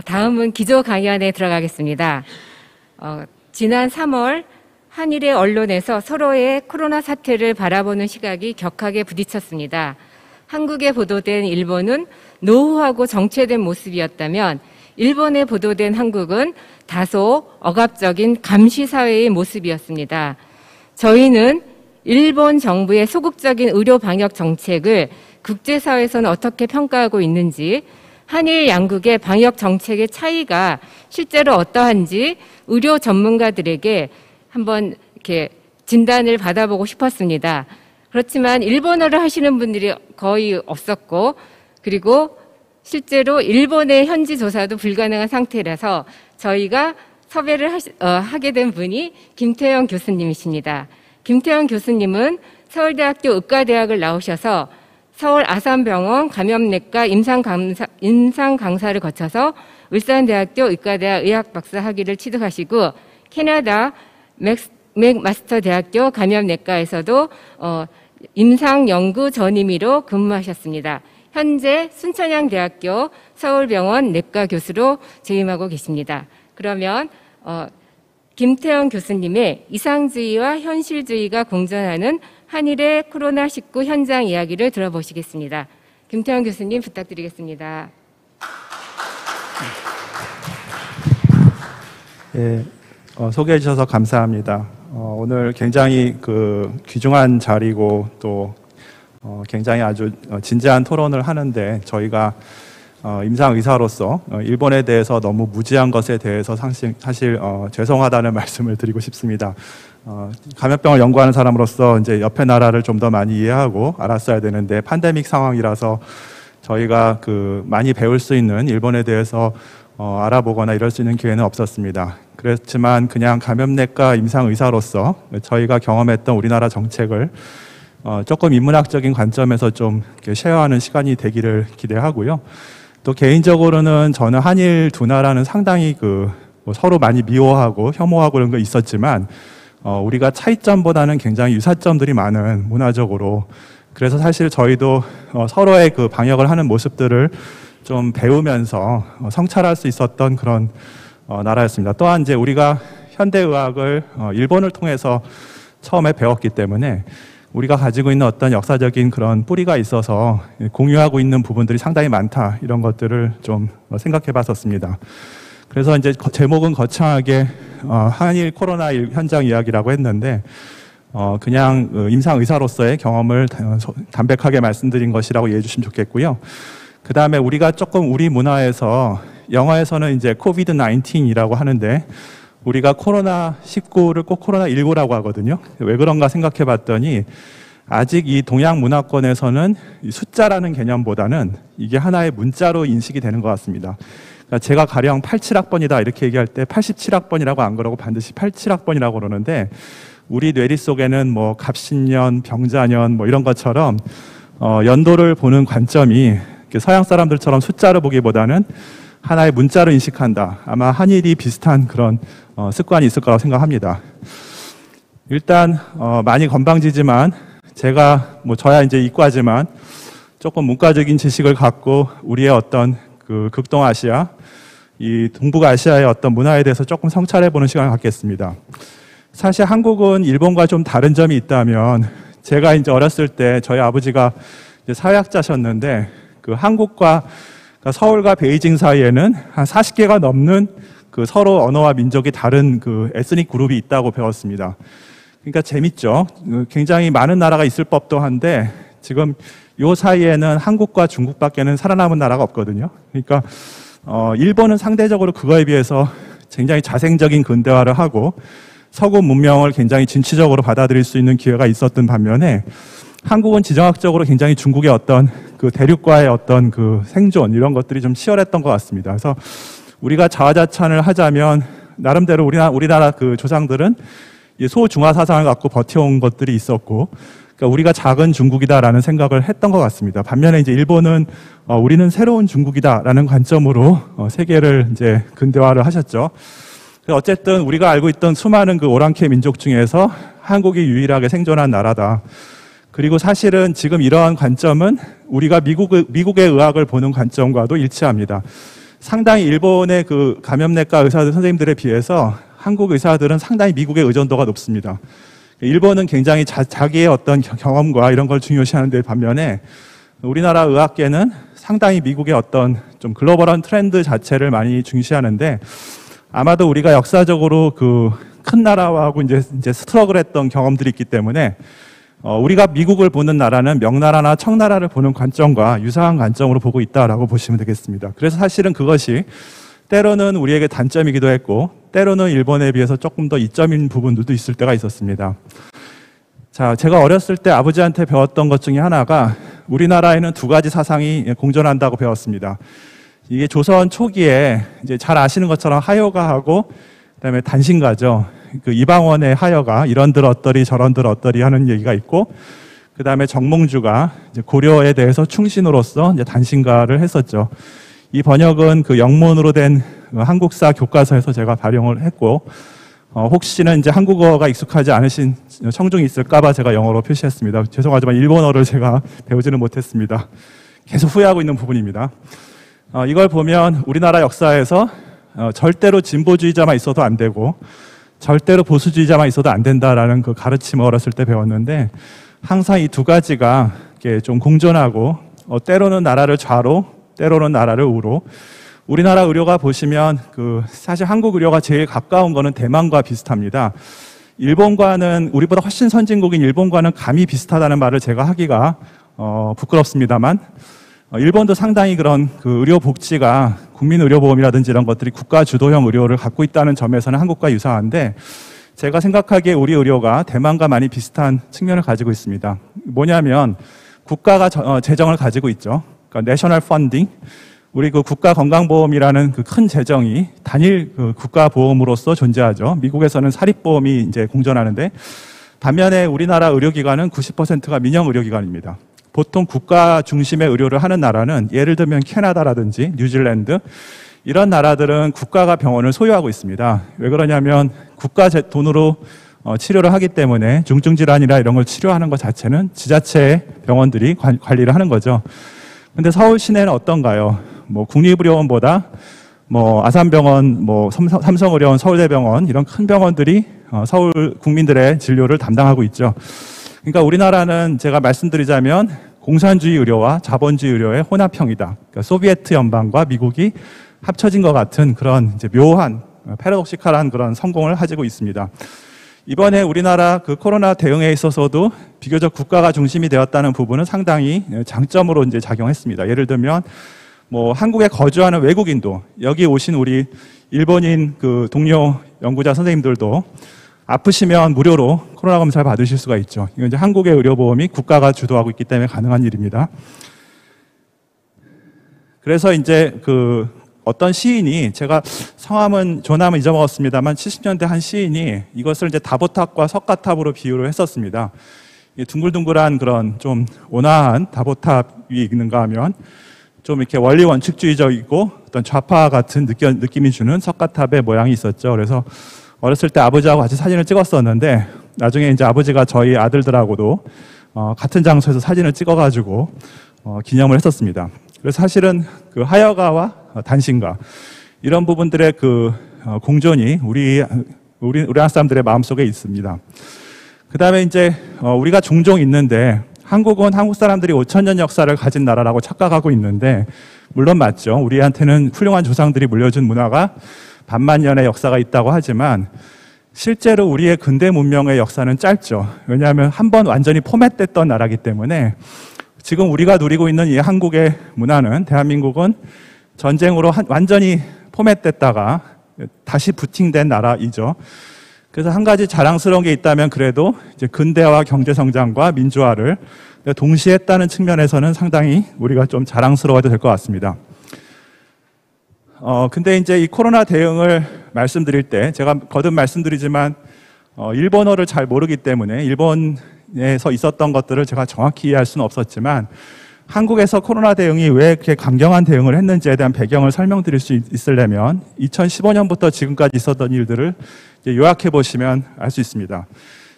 다음은 기조 강연에 들어가겠습니다. 지난 3월 한일의 언론에서 서로의 코로나 사태를 바라보는 시각이 격하게 부딪혔습니다. 한국에 보도된 일본은 노후하고 정체된 모습이었다면 일본에 보도된 한국은 다소 억압적인 감시사회의 모습이었습니다. 저희는 일본 정부의 소극적인 의료 방역 정책을 국제사회에서는 어떻게 평가하고 있는지, 한일 양국의 방역 정책의 차이가 실제로 어떠한지 의료 전문가들에게 한번 이렇게 진단을 받아보고 싶었습니다. 그렇지만 일본어를 하시는 분들이 거의 없었고, 그리고 실제로 일본의 현지 조사도 불가능한 상태라서 저희가 섭외를 하게 된 분이 김태영 교수님이십니다. 김태영 교수님은 서울대학교 의과대학을 나오셔서 서울 아산병원 감염내과 임상 강사를 거쳐서 울산대학교 의과대학 의학박사 학위를 취득하시고 캐나다 맥마스터 대학교 감염내과에서도 임상연구 전임의로 근무하셨습니다. 현재 순천향대학교 서울병원 내과 교수로 재임하고 계십니다. 그러면 김태영 교수님의 이상주의와 현실주의가 공존하는 한일의 코로나19 현장 이야기를 들어보시겠습니다. 김태영 교수님 부탁드리겠습니다. 예, 소개해 주셔서 감사합니다. 오늘 굉장히 귀중한 자리고 또 굉장히 아주 진지한 토론을 하는데 저희가 임상의사로서 일본에 대해서 너무 무지한 것에 대해서 사실 죄송하다는 말씀을 드리고 싶습니다. 감염병을 연구하는 사람으로서 이제 옆에 나라를 좀 더 많이 이해하고 알았어야 되는데 팬데믹 상황이라서 저희가 많이 배울 수 있는 일본에 대해서 알아보거나 이럴 수 있는 기회는 없었습니다. 그렇지만 그냥 감염내과 임상의사로서 저희가 경험했던 우리나라 정책을 조금 인문학적인 관점에서 좀 쉐어하는 시간이 되기를 기대하고요. 또 개인적으로는 저는 한일 두 나라는 상당히 서로 많이 미워하고 혐오하고 그런 거 있었지만 우리가 차이점보다는 굉장히 유사점들이 많은 문화적으로, 그래서 사실 저희도 서로의 방역을 하는 모습들을 좀 배우면서 성찰할 수 있었던 그런 나라였습니다. 또한 이제 우리가 현대의학을 일본을 통해서 처음에 배웠기 때문에 우리가 가지고 있는 어떤 역사적인 그런 뿌리가 있어서 공유하고 있는 부분들이 상당히 많다, 이런 것들을 좀 생각해 봤었습니다. 그래서 이제 제목은 거창하게 한일 코로나 현장 이야기라고 했는데 그냥 임상의사로서의 경험을 담백하게 말씀드린 것이라고 이해해 주시면 좋겠고요. 그 다음에 우리가 조금 우리 문화에서, 영어에서는 이제 코비드-19이라고 하는데 우리가 코로나19를 꼭 코로나19라고 하거든요. 왜 그런가 생각해 봤더니 아직 이 동양 문화권에서는 숫자라는 개념보다는 이게 하나의 문자로 인식이 되는 것 같습니다. 그러니까 제가 가령 87학번이다 이렇게 얘기할 때 87학번이라고 안 그러고 반드시 87학번이라고 그러는데 우리 뇌리 속에는 뭐 갑신년, 병자년 뭐 이런 것처럼 연도를 보는 관점이 서양 사람들처럼 숫자를 보기보다는 하나의 문자로 인식한다. 아마 한일이 비슷한 그런 습관이 있을 거라고 생각합니다. 일단 많이 건방지지만 제가 저야 이제 이과지만 조금 문과적인 지식을 갖고 우리의 어떤 극동아시아, 이 동북아시아의 어떤 문화에 대해서 조금 성찰해보는 시간을 갖겠습니다. 사실 한국은 일본과 좀 다른 점이 있다면, 제가 이제 어렸을 때 저희 아버지가 이제 사회학자셨는데 한국과 서울과 베이징 사이에는 한 40개가 넘는 서로 언어와 민족이 다른 에스닉 그룹이 있다고 배웠습니다. 그러니까 재밌죠. 굉장히 많은 나라가 있을 법도 한데 지금 요 사이에는 한국과 중국밖에는 살아남은 나라가 없거든요. 그러니까 일본은 상대적으로 그거에 비해서 굉장히 자생적인 근대화를 하고 서구 문명을 굉장히 진취적으로 받아들일 수 있는 기회가 있었던 반면에 한국은 지정학적으로 굉장히 중국의 어떤 대륙과의 어떤 생존 이런 것들이 좀 치열했던 것 같습니다. 그래서 우리가 자화자찬을 하자면 나름대로 우리나라 조상들은 소중화 사상을 갖고 버텨온 것들이 있었고, 그러니까 우리가 작은 중국이다라는 생각을 했던 것 같습니다. 반면에 이제 일본은 우리는 새로운 중국이다라는 관점으로 세계를 이제 근대화를 하셨죠. 어쨌든 우리가 알고 있던 수많은 오랑캐 민족 중에서 한국이 유일하게 생존한 나라다. 그리고 사실은 지금 이러한 관점은 우리가 미국의 의학을 보는 관점과도 일치합니다. 상당히 일본의 그 감염내과 의사들 선생님들에 비해서 한국 의사들은 상당히 미국의 의존도가 높습니다. 일본은 굉장히 자기의 어떤 경험과 이런 걸 중요시하는데 반면에 우리나라 의학계는 상당히 미국의 어떤 좀 글로벌한 트렌드 자체를 많이 중시하는데 아마도 우리가 역사적으로 그 큰 나라하고 이제 스트러글했던 경험들이 있기 때문에 우리가 미국을 보는 나라는 명나라나 청나라를 보는 관점과 유사한 관점으로 보고 있다라고 보시면 되겠습니다. 그래서 사실은 그것이 때로는 우리에게 단점이기도 했고 때로는 일본에 비해서 조금 더 이점인 부분들도 있을 때가 있었습니다. 자, 제가 어렸을 때 아버지한테 배웠던 것 중에 하나가 우리나라에는 두 가지 사상이 공존한다고 배웠습니다. 이게 조선 초기에 이제 잘 아시는 것처럼 하여가하고 그다음에 단신가죠. 그 이방원의 하여가 이런들 어떠리 저런들 어떠리 하는 얘기가 있고 그다음에 정몽주가 이제 고려에 대해서 충신으로서 이제 단신가를 했었죠. 이 번역은 그 영문으로 된 한국사 교과서에서 제가 발용을 했고 혹시는 이제 한국어가 익숙하지 않으신 청중이 있을까봐 제가 영어로 표시했습니다. 죄송하지만 일본어를 제가 배우지는 못했습니다. 계속 후회하고 있는 부분입니다. 이걸 보면 우리나라 역사에서 절대로 진보주의자만 있어도 안 되고 절대로 보수주의자만 있어도 안 된다라는 그 가르침을 어렸을 때 배웠는데 항상 이 두 가지가 이렇게 좀 공존하고 때로는 나라를 좌로 때로는 나라를 우로 우리나라 의료가 보시면 그 사실 한국 의료가 제일 가까운 거는 대만과 비슷합니다. 일본과는 우리보다 훨씬 선진국인 일본과는 감이 비슷하다는 말을 제가 하기가 부끄럽습니다만 일본도 상당히 그런 그 의료 복지가 국민의료보험이라든지 이런 것들이 국가 주도형 의료를 갖고 있다는 점에서는 한국과 유사한데 제가 생각하기에 우리 의료가 대만과 많이 비슷한 측면을 가지고 있습니다. 뭐냐면 국가가 재정을 가지고 있죠. 그러니까 내셔널 펀딩, 우리 그 국가건강보험이라는 그 큰 재정이 단일 그 국가보험으로서 존재하죠. 미국에서는 사립보험이 이제 공존하는데 반면에 우리나라 의료기관은 90%가 민영의료기관입니다. 보통 국가 중심의 의료를 하는 나라는 예를 들면 캐나다라든지 뉴질랜드 이런 나라들은 국가가 병원을 소유하고 있습니다. 왜 그러냐면 국가 돈으로 치료를 하기 때문에 중증질환이나 이런 걸 치료하는 것 자체는 지자체의 병원들이 관리를 하는 거죠. 근데 서울 시내는 어떤가요? 뭐 국립의료원보다 뭐 아산병원, 뭐 삼성의료원, 서울대병원 이런 큰 병원들이 서울 국민들의 진료를 담당하고 있죠. 그러니까 우리나라는 제가 말씀드리자면 공산주의 의료와 자본주의 의료의 혼합형이다. 그러니까 소비에트 연방과 미국이 합쳐진 것 같은 그런 이제 묘한 패러독시칼한 그런 성공을 가지고 있습니다. 이번에 우리나라 그 코로나 대응에 있어서도 비교적 국가가 중심이 되었다는 부분은 상당히 장점으로 이제 작용했습니다. 예를 들면 뭐 한국에 거주하는 외국인도 여기 오신 우리 일본인 그 동료 연구자 선생님들도 아프시면 무료로 코로나 검사를 받으실 수가 있죠. 이건 이제 한국의 의료보험이 국가가 주도하고 있기 때문에 가능한 일입니다. 그래서 이제 그 어떤 시인이 제가 성함은 조남은 잊어먹었습니다만 70년대 한 시인이 이것을 이제 다보탑과 석가탑으로 비유를 했었습니다. 둥글둥글한 그런 좀 온화한 다보탑이 있는가 하면 좀 이렇게 원리 원칙주의적이고 어떤 좌파 같은 느낌이 주는 석가탑의 모양이 있었죠. 그래서 어렸을 때 아버지하고 같이 사진을 찍었었는데 나중에 이제 아버지가 저희 아들들하고도 같은 장소에서 사진을 찍어가지고 기념을 했었습니다. 그래서 사실은 그 하여가와 단신가 이런 부분들의 그 공존이 우리나라 사람들의 마음속에 있습니다. 그 다음에 이제 우리가 종종 있는데 한국은 한국 사람들이 5,000년 역사를 가진 나라라고 착각하고 있는데 물론 맞죠. 우리한테는 훌륭한 조상들이 물려준 문화가 반만년의 역사가 있다고 하지만 실제로 우리의 근대 문명의 역사는 짧죠. 왜냐하면 한번 완전히 포맷됐던 나라이기 때문에 지금 우리가 누리고 있는 이 한국의 문화는 대한민국은 전쟁으로 완전히 포맷됐다가 다시 부팅된 나라이죠. 그래서 한 가지 자랑스러운 게 있다면 그래도 이제 근대화 경제 성장과 민주화를 동시에 했다는 측면에서는 상당히 우리가 좀 자랑스러워도 될 것 같습니다. 근데 이제 이 코로나 대응을 말씀드릴 때 제가 거듭 말씀드리지만 일본어를 잘 모르기 때문에 일본에서 있었던 것들을 제가 정확히 이해할 수는 없었지만 한국에서 코로나 대응이 왜 이렇게 강경한 대응을 했는지에 대한 배경을 설명드릴 수 있으려면 2015년부터 지금까지 있었던 일들을 이제 요약해 보시면 알 수 있습니다.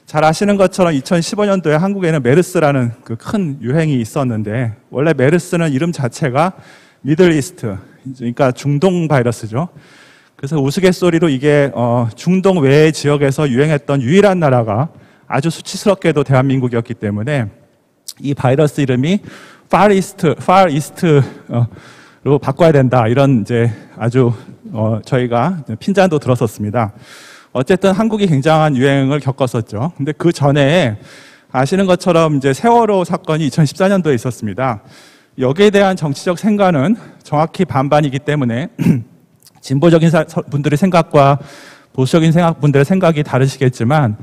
잘 아시는 것처럼 2015년도에 한국에는 메르스라는 그 큰 유행이 있었는데 원래 메르스는 이름 자체가 미들 이스트, 그러니까 중동 바이러스죠. 그래서 우스갯소리로 이게 중동 외의 지역에서 유행했던 유일한 나라가 아주 수치스럽게도 대한민국이었기 때문에 이 바이러스 이름이 Far East로 바꿔야 된다. 이런 이제 아주 저희가 핀잔도 들었었습니다. 어쨌든 한국이 굉장한 유행을 겪었었죠. 근데 그 전에 아시는 것처럼 이제 세월호 사건이 2014년도에 있었습니다. 여기에 대한 정치적 생각은 정확히 반반이기 때문에 진보적인 분들의 생각과 보수적인 분들의 생각이 다르시겠지만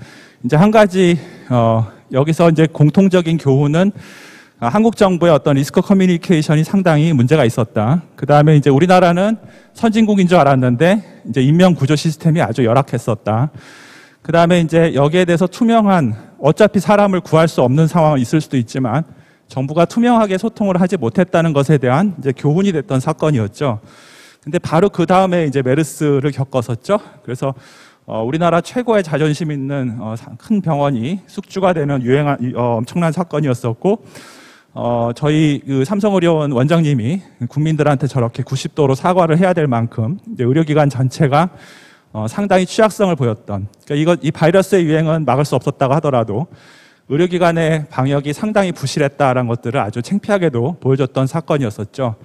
이제 한 가지 여기서 이제 공통적인 교훈은 한국 정부의 어떤 리스크 커뮤니케이션이 상당히 문제가 있었다. 그 다음에 이제 우리나라는 선진국인 줄 알았는데 이제 인명 구조 시스템이 아주 열악했었다. 그 다음에 이제 여기에 대해서 투명한 어차피 사람을 구할 수 없는 상황은 있을 수도 있지만 정부가 투명하게 소통을 하지 못했다는 것에 대한 이제 교훈이 됐던 사건이었죠. 근데 바로 그 다음에 이제 메르스를 겪었었죠. 그래서 우리나라 최고의 자존심 있는 큰 병원이 숙주가 되는 엄청난 사건이었었고, 저희 그 삼성의료원 원장님이 국민들한테 저렇게 90도로 사과를 해야 될 만큼 이제 의료기관 전체가 상당히 취약성을 보였던, 그러니까 이 바이러스의 유행은 막을 수 없었다고 하더라도 의료기관의 방역이 상당히 부실했다라는 것들을 아주 창피하게도 보여줬던 사건이었었죠.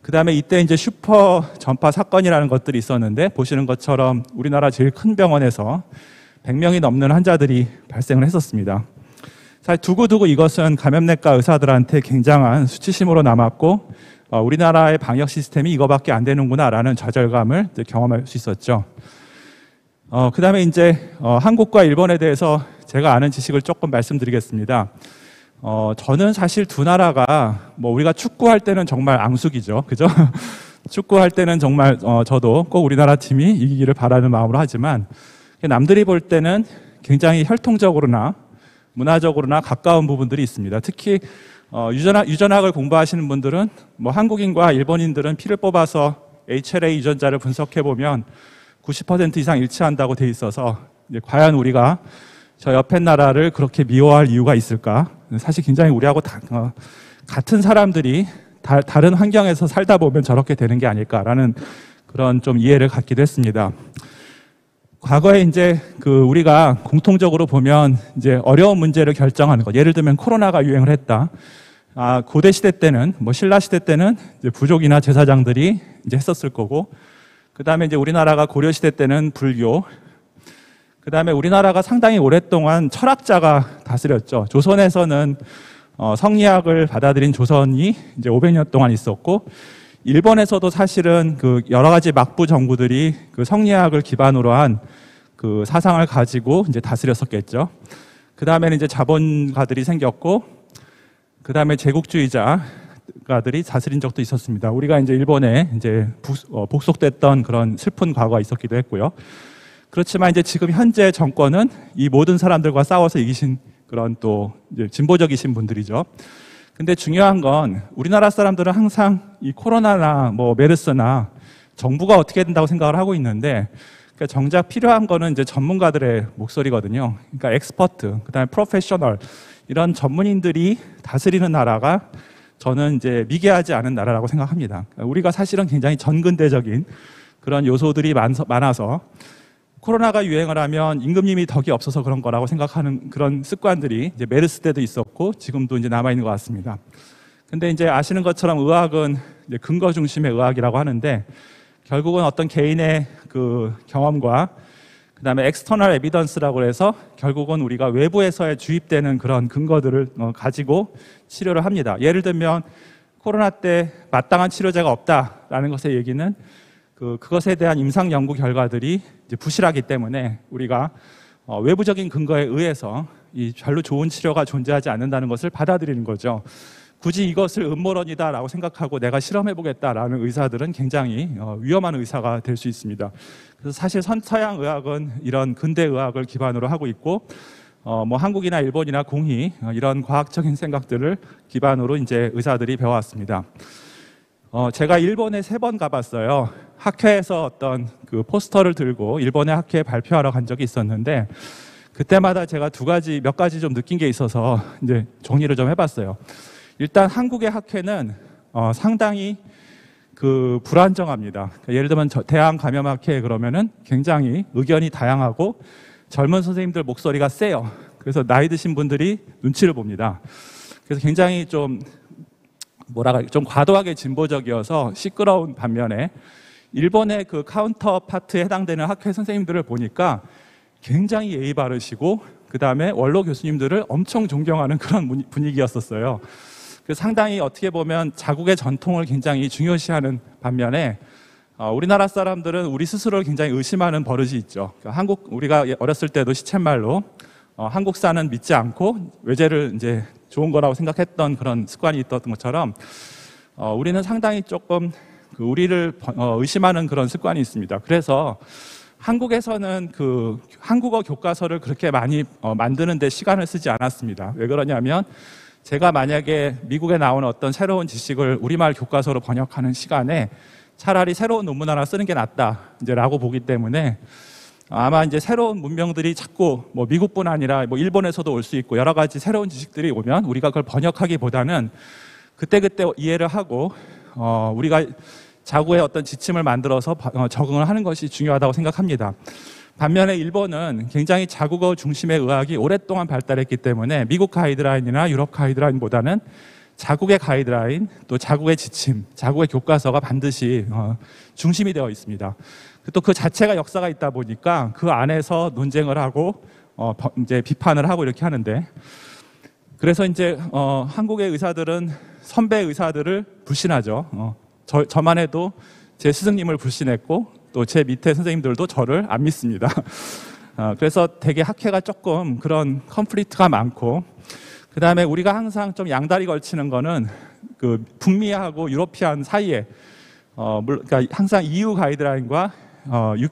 그 다음에 이때 이제 슈퍼 전파 사건이라는 것들이 있었는데 보시는 것처럼 우리나라 제일 큰 병원에서 100명이 넘는 환자들이 발생을 했었습니다. 사실 두고두고 이것은 감염내과 의사들한테 굉장한 수치심으로 남았고 우리나라의 방역 시스템이 이거밖에 안 되는구나라는 좌절감을 경험할 수 있었죠. 그 다음에 이제 한국과 일본에 대해서 제가 아는 지식을 조금 말씀드리겠습니다. 저는 사실 두 나라가 우리가 축구할 때는 정말 앙숙이죠. 그죠? 축구할 때는 정말 저도 꼭 우리나라 팀이 이기기를 바라는 마음으로 하지만 남들이 볼 때는 굉장히 혈통적으로나 문화적으로나 가까운 부분들이 있습니다. 특히 유전학을 공부하시는 분들은 한국인과 일본인들은 피를 뽑아서 HLA 유전자를 분석해 보면 90% 이상 일치한다고 돼 있어서 이제 과연 우리가 저 옆에 나라를 그렇게 미워할 이유가 있을까? 사실 굉장히 우리하고 같은 사람들이 다른 환경에서 살다 보면 저렇게 되는 게 아닐까라는 그런 좀 이해를 갖기도 했습니다. 과거에 이제 우리가 공통적으로 보면 이제 어려운 문제를 결정하는 것, 예를 들면 코로나가 유행을 했다. 고대 시대 때는 신라 시대 때는 이제 부족이나 제사장들이 이제 했었을 거고, 그 다음에 이제 우리나라가 고려 시대 때는 불교. 그 다음에 우리나라가 상당히 오랫동안 철학자가 다스렸죠. 조선에서는 성리학을 받아들인 조선이 이제 500년 동안 있었고, 일본에서도 사실은 여러 가지 막부 정부들이 성리학을 기반으로 한 사상을 가지고 이제 다스렸었겠죠. 그 다음에는 이제 자본가들이 생겼고, 그 다음에 제국주의자가들이 다스린 적도 있었습니다. 우리가 이제 일본에 이제 복속됐던 그런 슬픈 과거가 있었기도 했고요. 그렇지만 이제 지금 현재 정권은 이 모든 사람들과 싸워서 이기신 그런 또 이제 진보적이신 분들이죠. 근데 중요한 건 우리나라 사람들은 항상 이 코로나나 메르스나 정부가 어떻게 된다고 생각을 하고 있는데, 그러니까 정작 필요한 거는 이제 전문가들의 목소리거든요. 그러니까 엑스퍼트, 그다음에 프로페셔널, 이런 전문인들이 다스리는 나라가 저는 이제 미개하지 않은 나라라고 생각합니다. 그러니까 우리가 사실은 굉장히 전근대적인 그런 요소들이 많아서 코로나가 유행을 하면 임금님이 덕이 없어서 그런 거라고 생각하는 그런 습관들이 이제 메르스 때도 있었고 지금도 이제 남아 있는 것 같습니다. 근데 이제 아시는 것처럼 의학은 이제 근거 중심의 의학이라고 하는데, 결국은 어떤 개인의 경험과 그다음에 엑스터널 에비던스라고 해서 결국은 우리가 외부에서의 주입되는 그런 근거들을 가지고 치료를 합니다. 예를 들면 코로나 때 마땅한 치료제가 없다라는 것의 얘기는 그것에 대한 임상 연구 결과들이 이제 부실하기 때문에 우리가 외부적인 근거에 의해서 이 별로 좋은 치료가 존재하지 않는다는 것을 받아들이는 거죠. 굳이 이것을 음모론이다라고 생각하고 내가 실험해보겠다라는 의사들은 굉장히 위험한 의사가 될 수 있습니다. 그래서 사실 서양 의학은 이런 근대 의학을 기반으로 하고 있고, 한국이나 일본이나 공히 이런 과학적인 생각들을 기반으로 이제 의사들이 배워왔습니다. 제가 일본에 3번 가봤어요. 학회에서 어떤 포스터를 들고 일본의 학회에 발표하러 간 적이 있었는데, 그때마다 제가 몇 가지 좀 느낀 게 있어서 이제 정리를 좀 해봤어요. 일단 한국의 학회는 상당히 불안정합니다. 그러니까 예를 들면 대학 감염학회 그러면은 굉장히 의견이 다양하고 젊은 선생님들 목소리가 세요. 그래서 나이 드신 분들이 눈치를 봅니다. 그래서 굉장히 좀 과도하게 진보적이어서 시끄러운 반면에 일본의 그 카운터 파트에 해당되는 학회 선생님들을 보니까 굉장히 예의 바르시고 그다음에 원로 교수님들을 엄청 존경하는 그런 분위기였었어요. 그래서 상당히 어떻게 보면 자국의 전통을 굉장히 중요시하는 반면에 우리나라 사람들은 우리 스스로를 굉장히 의심하는 버릇이 있죠. 그러니까 우리가 어렸을 때도 시쳇말로 한국사는 믿지 않고 외제를 이제 좋은 거라고 생각했던 그런 습관이 있었던 것처럼 우리는 상당히 조금 우리를 의심하는 그런 습관이 있습니다. 그래서 한국에서는 그 한국어 교과서를 그렇게 많이 만드는 데 시간을 쓰지 않았습니다. 왜 그러냐면 제가 만약에 미국에 나오는 어떤 새로운 지식을 우리말 교과서로 번역하는 시간에 차라리 새로운 논문 하나 쓰는 게 낫다 라고 보기 때문에 아마 이제 새로운 문명들이 자꾸 뭐 미국뿐 아니라 뭐 일본에서도 올 수 있고 여러 가지 새로운 지식들이 오면 우리가 그걸 번역하기보다는 그때그때 이해를 하고 우리가 자구의 어떤 지침을 만들어서 적응을 하는 것이 중요하다고 생각합니다. 반면에 일본은 굉장히 자국어 중심의 의학이 오랫동안 발달했기 때문에 미국 가이드라인이나 유럽 가이드라인보다는 자국의 가이드라인, 또 자국의 지침, 자국의 교과서가 반드시 중심이 되어 있습니다. 또 그 자체가 역사가 있다 보니까 그 안에서 논쟁을 하고 이제 비판을 하고 이렇게 하는데, 그래서 이제 한국의 의사들은 선배 의사들을 불신하죠. 저만 해도 제 스승님을 불신했고 또 제 밑에 선생님들도 저를 안 믿습니다. 그래서 되게 학회가 조금 그런 컨플릭트가 많고, 그 다음에 우리가 항상 좀 양다리 걸치는 거는 그 북미하고 유러피안 사이에 그러니까 항상 EU 가이드라인과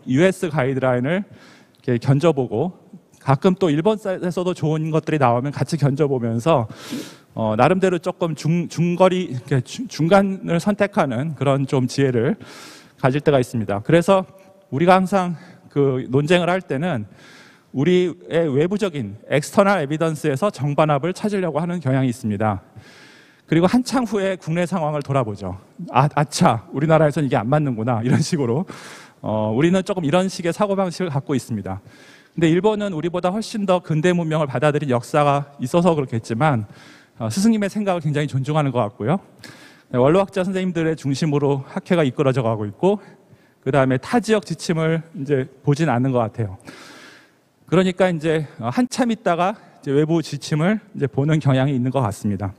US 가이드라인을 이렇게 견져보고, 가끔 또 일본에서도 좋은 것들이 나오면 같이 견져보면서 나름대로 조금 중거리 중간을 선택하는 그런 좀 지혜를 가질 때가 있습니다. 그래서 우리가 항상 그 논쟁을 할 때는 우리의 외부적인 엑스터널 에비던스에서 정반합을 찾으려고 하는 경향이 있습니다. 그리고 한참 후에 국내 상황을 돌아보죠. 아차, 우리나라에서는 이게 안 맞는구나, 이런 식으로 우리는 조금 이런 식의 사고방식을 갖고 있습니다. 근데 일본은 우리보다 훨씬 더 근대 문명을 받아들인 역사가 있어서 그렇겠지만 스승님의 생각을 굉장히 존중하는 것 같고요. 원로학자 선생님들의 중심으로 학회가 이끌어져 가고 있고, 그 다음에 타 지역 지침을 이제 보진 않는 것 같아요. 그러니까 이제 한참 있다가 이제 외부 지침을 이제 보는 경향이 있는 것 같습니다.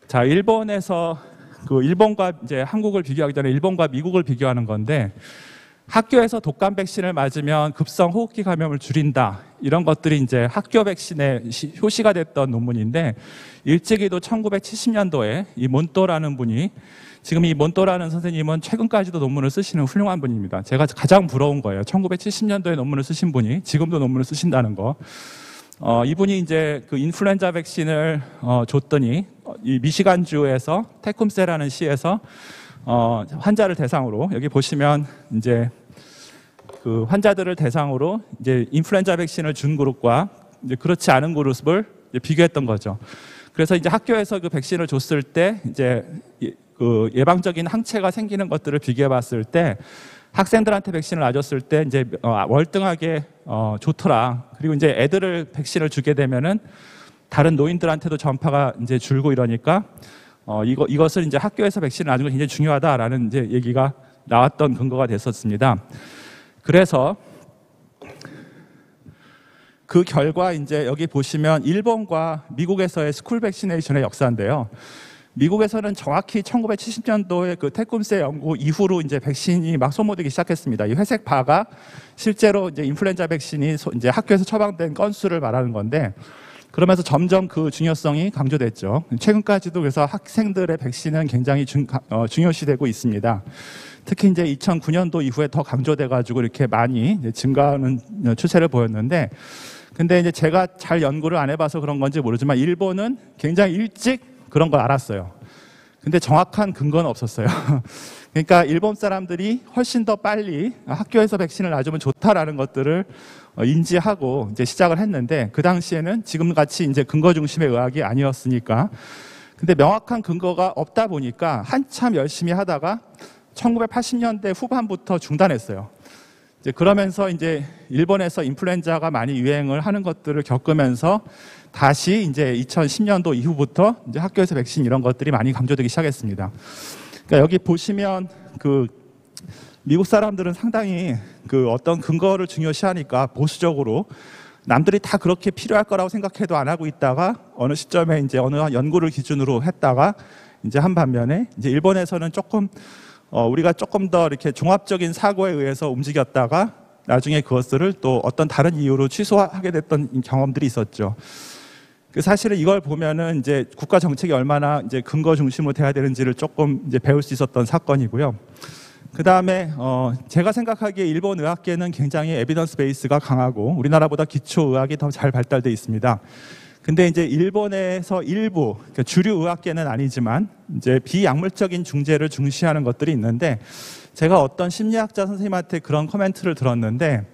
자, 일본에서 일본과 이제 한국을 비교하기 전에 일본과 미국을 비교하는 건데, 학교에서 독감 백신을 맞으면 급성 호흡기 감염을 줄인다, 이런 것들이 이제 학교 백신의 효시가 됐던 논문인데, 일찍이도 1970년도에 이 몬토라는 분이, 지금 이 몬토라는 선생님은 최근까지도 논문을 쓰시는 훌륭한 분입니다. 제가 가장 부러운 거예요. 1970년도에 논문을 쓰신 분이 지금도 논문을 쓰신다는 거. 이분이 이제 그 인플루엔자 백신을 줬더니 이 미시간주에서 테쿰세라는 시에서 환자를 대상으로, 여기 보시면 이제 그 환자들을 대상으로 이제 인플루엔자 백신을 준 그룹과 이제 그렇지 않은 그룹을 이제 비교했던 거죠. 그래서 이제 학교에서 그 백신을 줬을 때 이제 그 예방적인 항체가 생기는 것들을 비교해 봤을 때 학생들한테 백신을 놔줬을 때 이제 월등하게 좋더라. 그리고 이제 애들을 백신을 주게 되면은 다른 노인들한테도 전파가 이제 줄고 이러니까 이것을 이제 학교에서 백신을 놔주는 게 굉장히 중요하다라는 이제 얘기가 나왔던 근거가 됐었습니다. 그래서 그 결과 이제 여기 보시면 일본과 미국에서의 스쿨 백시네이션의 역사인데요. 미국에서는 정확히 1970년도에 그 테쿰세 연구 이후로 이제 백신이 막 소모되기 시작했습니다. 이 회색 바가 실제로 이제 인플루엔자 백신이 이제 학교에서 처방된 건수를 말하는 건데, 그러면서 점점 그 중요성이 강조됐죠. 최근까지도 그래서 학생들의 백신은 굉장히 중요시되고 있습니다. 특히 이제 2009년도 이후에 더 강조돼가지고 이렇게 많이 이제 증가하는 추세를 보였는데, 근데 이제 제가 잘 연구를 안 해봐서 그런 건지 모르지만 일본은 굉장히 일찍 그런 걸 알았어요. 근데 정확한 근거는 없었어요. 그러니까 일본 사람들이 훨씬 더 빨리 학교에서 백신을 놔주면 좋다라는 것들을 인지하고 이제 시작을 했는데, 그 당시에는 지금 같이 이제 근거 중심의 의학이 아니었으니까 근데 명확한 근거가 없다 보니까 한참 열심히 하다가 1980년대 후반부터 중단했어요. 이제 그러면서 이제 일본에서 인플루엔자가 많이 유행을 하는 것들을 겪으면서 다시 이제 2010년도 이후부터 이제 학교에서 백신 이런 것들이 많이 강조되기 시작했습니다. 그러니까 여기 보시면 그 미국 사람들은 상당히 그 어떤 근거를 중요시하니까 보수적으로 남들이 다 그렇게 필요할 거라고 생각해도 안 하고 있다가 어느 시점에 이제 어느 연구를 기준으로 했다가 이제 한 반면에 이제 일본에서는 조금 우리가 조금 더 이렇게 종합적인 사고에 의해서 움직였다가 나중에 그것들을 또 어떤 다른 이유로 취소하게 됐던 경험들이 있었죠. 사실은 이걸 보면은 이제 국가 정책이 얼마나 이제 근거 중심으로 돼야 되는지를 조금 이제 배울 수 있었던 사건이고요. 그 다음에 제가 생각하기에 일본 의학계는 굉장히 에비던스 베이스가 강하고 우리나라보다 기초 의학이 더 잘 발달돼 있습니다. 근데 이제 일본에서 일부 그러니까 주류 의학계는 아니지만 이제 비약물적인 중재를 중시하는 것들이 있는데 제가 어떤 심리학자 선생님한테 그런 코멘트를 들었는데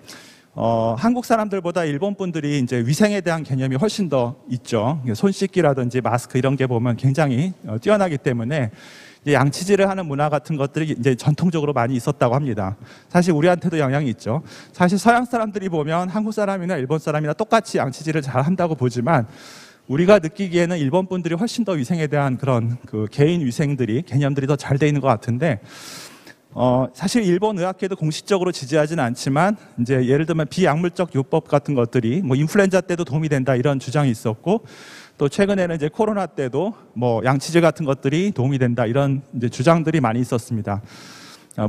한국 사람들보다 일본 분들이 이제 위생에 대한 개념이 훨씬 더 있죠. 손 씻기라든지 마스크 이런 게 보면 굉장히 뛰어나기 때문에 양치질을 하는 문화 같은 것들이 이제 전통적으로 많이 있었다고 합니다. 사실 우리한테도 영향이 있죠. 사실 서양 사람들이 보면 한국 사람이나 일본 사람이나 똑같이 양치질을 잘 한다고 보지만 우리가 느끼기에는 일본 분들이 훨씬 더 위생에 대한 그런 그 개인 위생들이 개념들이 더 잘 돼 있는 것 같은데 사실 일본 의학계도 공식적으로 지지하지는 않지만 이제 예를 들면 비약물적 요법 같은 것들이 뭐 인플루엔자 때도 도움이 된다 이런 주장이 있었고 또 최근에는 이제 코로나 때도 뭐 양치질 같은 것들이 도움이 된다 이런 이제 주장들이 많이 있었습니다.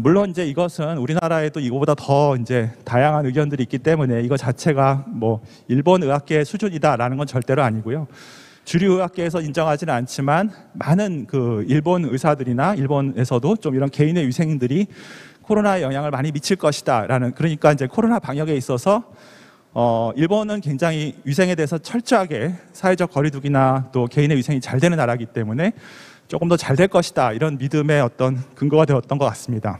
물론 이제 이것은 우리나라에도 이거보다 더 이제 다양한 의견들이 있기 때문에 이거 자체가 뭐 일본 의학계의 수준이다라는 건 절대로 아니고요. 주류 의학계에서 인정하지는 않지만 많은 그 일본 의사들이나 일본에서도 좀 이런 개인의 위생들이 코로나에 영향을 많이 미칠 것이다라는 그러니까 이제 코로나 방역에 있어서 일본은 굉장히 위생에 대해서 철저하게 사회적 거리두기나 또 개인의 위생이 잘 되는 나라이기 때문에 조금 더 잘 될 것이다 이런 믿음의 어떤 근거가 되었던 것 같습니다.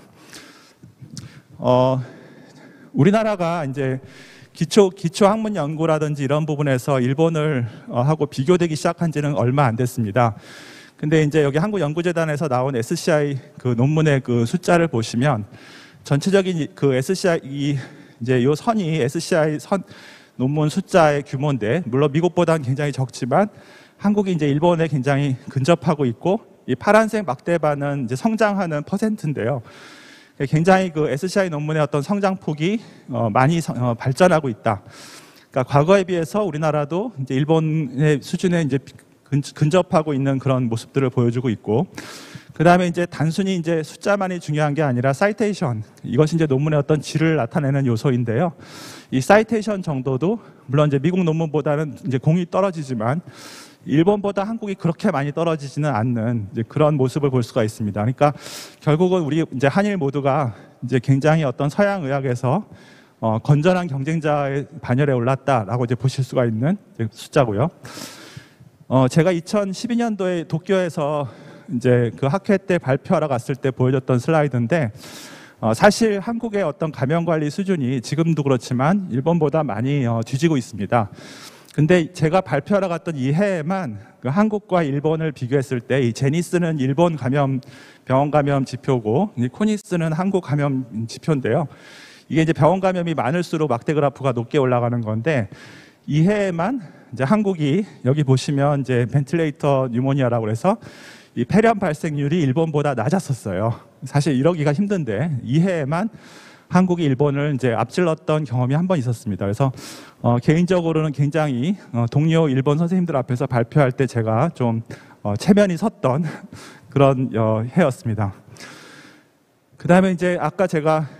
우리나라가 이제 기초 학문 연구라든지 이런 부분에서 일본을 하고 비교되기 시작한 지는 얼마 안 됐습니다. 근데 이제 여기 한국연구재단에서 나온 SCI 그 논문의 그 숫자를 보시면 전체적인 그 SCI 이제 요 선이 SCI 선 논문 숫자의 규모인데 물론 미국보다는 굉장히 적지만 한국이 이제 일본에 굉장히 근접하고 있고 이 파란색 막대반은 이제 성장하는 퍼센트인데요. 굉장히 그 SCI 논문의 어떤 성장폭이 많이 발전하고 있다. 그러니까 과거에 비해서 우리나라도 이제 일본의 수준에 이제 근접하고 있는 그런 모습들을 보여주고 있고, 그 다음에 이제 단순히 이제 숫자만이 중요한 게 아니라 사이테이션, 이것이 이제 논문의 어떤 질을 나타내는 요소인데요. 이 사이테이션 정도도 물론 이제 미국 논문보다는 이제 공이 떨어지지만 일본보다 한국이 그렇게 많이 떨어지지는 않는 이제 그런 모습을 볼 수가 있습니다. 그러니까 결국은 우리 이제 한일 모두가 이제 굉장히 어떤 서양 의학에서 건전한 경쟁자의 반열에 올랐다라고 이제 보실 수가 있는 숫자고요. 제가 2012년도에 도쿄에서 이제 그 학회 때 발표하러 갔을 때 보여줬던 슬라이드인데 사실 한국의 어떤 감염 관리 수준이 지금도 그렇지만 일본보다 많이 뒤지고 있습니다. 근데 제가 발표하러 갔던 이 해에만 그 한국과 일본을 비교했을 때 이 제니스는 일본 감염 병원 감염 지표고 코니스는 한국 감염 지표인데요. 이게 이제 병원 감염이 많을수록 막대 그래프가 높게 올라가는 건데 이 해에만 이제 한국이 여기 보시면 이제 벤틸레이터 뉴모니아라고 해서 이 폐렴 발생률이 일본보다 낮았었어요. 사실 이러기가 힘든데 이 해에만 한국이 일본을 이제 앞질렀던 경험이 한 번 있었습니다. 그래서 개인적으로는 굉장히 동료 일본 선생님들 앞에서 발표할 때 제가 좀 체면이 섰던 그런 해였습니다. 그 다음에 이제 아까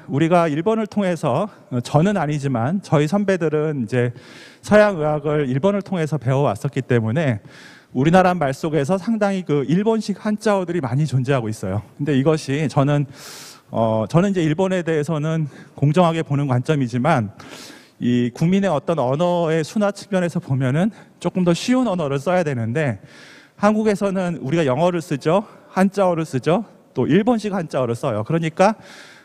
우리가 일본을 통해서 저는 아니지만 저희 선배들은 이제 서양 의학을 일본을 통해서 배워왔었기 때문에 우리나라 말 속에서 상당히 그 일본식 한자어들이 많이 존재하고 있어요. 근데 이것이 저는 이제 일본에 대해서는 공정하게 보는 관점이지만 이 국민의 어떤 언어의 순화 측면에서 보면은 조금 더 쉬운 언어를 써야 되는데 한국에서는 우리가 영어를 쓰죠, 한자어를 쓰죠, 또 일본식 한자어를 써요. 그러니까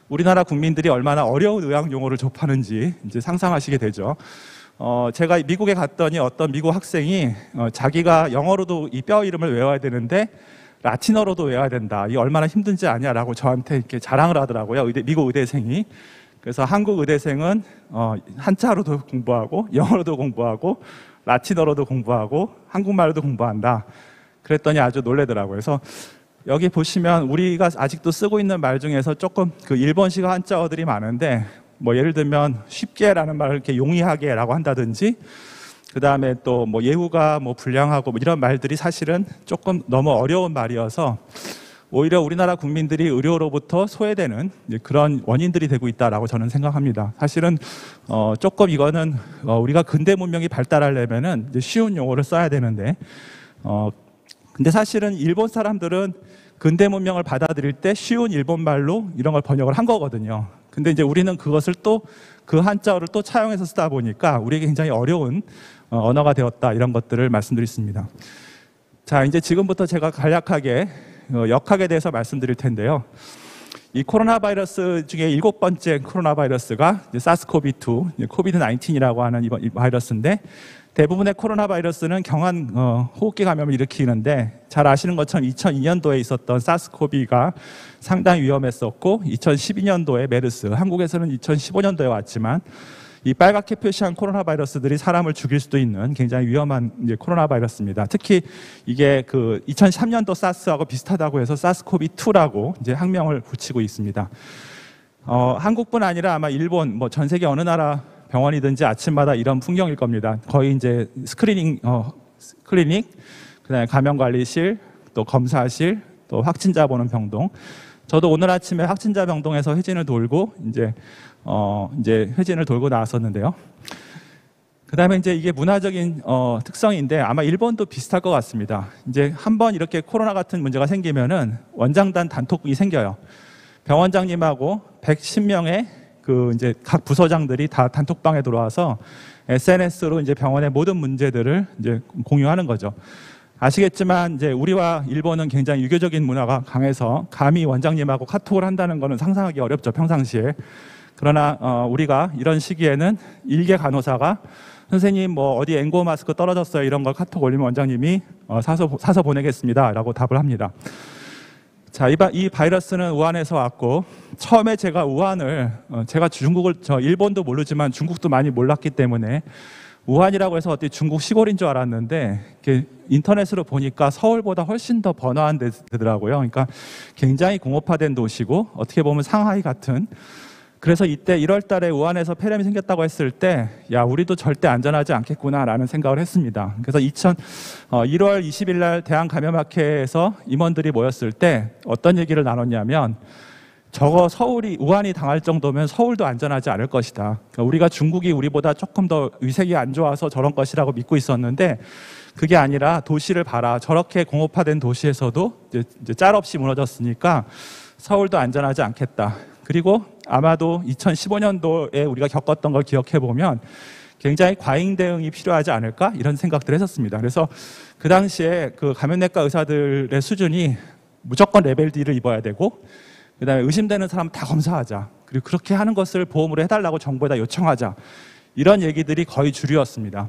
우리나라 국민들이 얼마나 어려운 의학 용어를 접하는지 이제 상상하시게 되죠. 제가 미국에 갔더니 어떤 미국 학생이 자기가 영어로도 이 뼈 이름을 외워야 되는데 라틴어로도 외워야 된다. 이게 얼마나 힘든지 아냐라고 저한테 이렇게 자랑을 하더라고요. 미국 의대생이. 그래서 한국 의대생은 한자로도 공부하고 영어로도 공부하고 라틴어로도 공부하고 한국말로도 공부한다. 그랬더니 아주 놀래더라고요. 그래서 여기 보시면 우리가 아직도 쓰고 있는 말 중에서 조금 그 일본식 한자어들이 많은데 뭐 예를 들면 쉽게라는 말을 이렇게 용이하게라고 한다든지 그 다음에 또 뭐 예후가 뭐 불량하고 뭐 이런 말들이 사실은 조금 너무 어려운 말이어서 오히려 우리나라 국민들이 의료로부터 소외되는 그런 원인들이 되고 있다라고 저는 생각합니다. 사실은 조금 이거는 우리가 근대 문명이 발달하려면은 이제 쉬운 용어를 써야 되는데 근데 사실은 일본 사람들은 근대 문명을 받아들일 때 쉬운 일본말로 이런 걸 번역을 한 거거든요. 근데 이제 우리는 그것을 또 그 한자어를 또 차용해서 쓰다 보니까 우리에게 굉장히 어려운 언어가 되었다 이런 것들을 말씀드렸습니다. 자, 이제 지금부터 제가 간략하게 역학에 대해서 말씀드릴 텐데요. 이 코로나 바이러스 중에 7번째 코로나 바이러스가 사스코비2, 코비드-19이라고 하는 이 바이러스인데 대부분의 코로나 바이러스는 경한 호흡기 감염을 일으키는데 잘 아시는 것처럼 2002년도에 있었던 사스코비가 상당히 위험했었고 2012년도에 메르스, 한국에서는 2015년도에 왔지만 이 빨갛게 표시한 코로나 바이러스들이 사람을 죽일 수도 있는 굉장히 위험한 코로나 바이러스입니다. 특히 이게 그 2003년도 사스하고 비슷하다고 해서 사스코비2라고 이제 학명을 붙이고 있습니다. 한국뿐 아니라 아마 일본, 뭐 전 세계 어느 나라 병원이든지 아침마다 이런 풍경일 겁니다. 거의 이제 클리닉, 그다음에 감염관리실, 또 검사실, 또 확진자 보는 병동. 저도 오늘 아침에 확진자 병동에서 회진을 돌고 이제 회진을 돌고 나왔었는데요. 그다음에 이제 이게 문화적인 특성인데 아마 일본도 비슷할 것 같습니다. 이제 한번 이렇게 코로나 같은 문제가 생기면은 원장단 단톡이 생겨요. 병원장님하고 110명의 그 이제 각 부서장들이 다 단톡방에 들어와서 SNS로 이제 병원의 모든 문제들을 이제 공유하는 거죠. 아시겠지만 이제 우리와 일본은 굉장히 유교적인 문화가 강해서 감히 원장님하고 카톡을 한다는 거는 상상하기 어렵죠, 평상시에. 그러나 우리가 이런 시기에는 일개 간호사가 선생님 뭐 어디 N95 마스크 떨어졌어요 이런 걸 카톡 올리면 원장님이 사서 보내겠습니다라고 답을 합니다. 자, 이 바이러스는 우한에서 왔고 처음에 제가 우한을 제가 일본도 모르지만 중국도 많이 몰랐기 때문에 우한이라고 해서 어디 중국 시골인 줄 알았는데 인터넷으로 보니까 서울보다 훨씬 더 번화한 데더라고요. 그러니까 굉장히 공업화된 도시고 어떻게 보면 상하이 같은. 그래서 이때 1월 달에 우한에서 폐렴이 생겼다고 했을 때 야, 우리도 절대 안전하지 않겠구나라는 생각을 했습니다. 그래서 1월 20일 날 대한감염학회에서 임원들이 모였을 때 어떤 얘기를 나눴냐면 저거 우한이 당할 정도면 서울도 안전하지 않을 것이다. 그러니까 우리가 중국이 우리보다 조금 더 위색이 안 좋아서 저런 것이라고 믿고 있었는데 그게 아니라 도시를 봐라. 저렇게 공업화된 도시에서도 이제 짤없이 무너졌으니까 서울도 안전하지 않겠다. 그리고 아마도 2015년도에 우리가 겪었던 걸 기억해 보면 굉장히 과잉 대응이 필요하지 않을까 이런 생각들을 했었습니다. 그래서 그 당시에 그 감염내과 의사들의 수준이 무조건 레벨 D를 입어야 되고 그다음에 의심되는 사람 다 검사하자. 그리고 그렇게 하는 것을 보험으로 해달라고 정부에다 요청하자. 이런 얘기들이 거의 주류였습니다.